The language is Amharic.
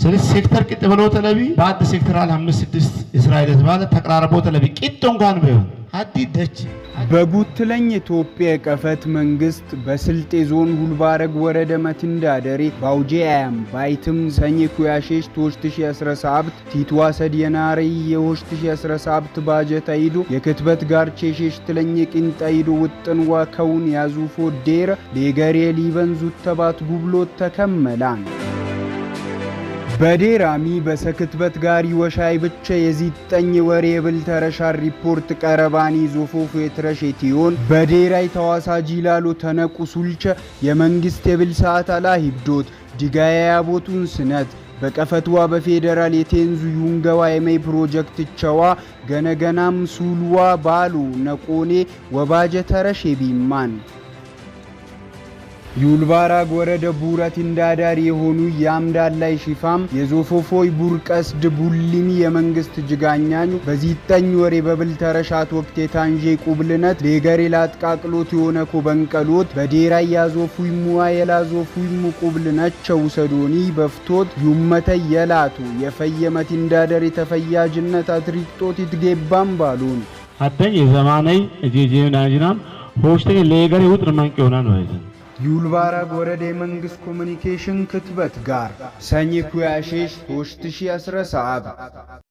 ስለዚህ ሴክተር ቅጥ ብሎ ተለቢ ባድ ሴክተራል 5-6 እስራኤል ዝባለ ተቀራርቦ ተለቢ ቅጥ እንኳን ቢሆን አዲደች በጉትለኝ ኢትዮጵያ ቀፈት መንግስት በስልጤ ዞን ሁልባረግ ወረደ መትንዳደሪ ባውጄያም ባይትም ሰኝ ኩያሼሽ 2017 ቲትዋ ሰዲየናሪ የ2017 ባጀት አይዱ የክትበት ጋር ቼሼሽ ትለኝ ቂንጣይዱ ውጥንዋ ከውን ያዙፎ ዴር ሌገሬ ሊበንዙ ተባት ጉብሎት ተከመላን በዴራሚ በሰክትበት ጋሪ ወሻይ ብቻ የዚጠኝ ወሬ ብል ተረሻር ሪፖርት ቀረባኒ ዞፎፍ የትረሽቲዮን በዴራይ ተዋሳጂ ላሉ ተነቁሱልቸ የመንግስት የብል ሰዓት አላሂብዶት ዲጋያ ቦቱን ስነት በቀፈትዋ በፌደራል የቴንዙ ዩንገዋ የሜይ ፕሮጀክት ቸዋ ገነገናም ሱልዋ ባሉ ነቆኔ ወባጀ ተረሽ ቢማን ዩልባራግ ወረደ ቡራት እንዳዳሪ የሆኑ ያምዳላይ ሽፋም የዞፎፎይ ቡርቀስድ ቡሊሚ የመንግስት ጅጋኛኙ በዚጠኝ ወሬ በብል ተረሻት ወቅት የታንጄ ቁብልነት ሌገሬ ላጥቃቅሎት የሆነኮ በንቀሎት በዴራይ ያዞፉይ ሙዋ የላዞፉይ ቁብልነቸው ሰዶኒ በፍቶት ዩመተ የላቱ የፈየመት እንዳዳሪ ተፈያጅነት አትሪክቶት ይትገባም ባሉን አደኝ የዘማናይ እጄጄናጅናም ሆሽቴ ሌገሬ ውጥር ማንቅ ይሆናል ማለት ነው ዩልባራግ ወረደ የመንግስት ኮሙኒኬሽን ክትበት ጋር ሰኝ ኩያሼሽ 2017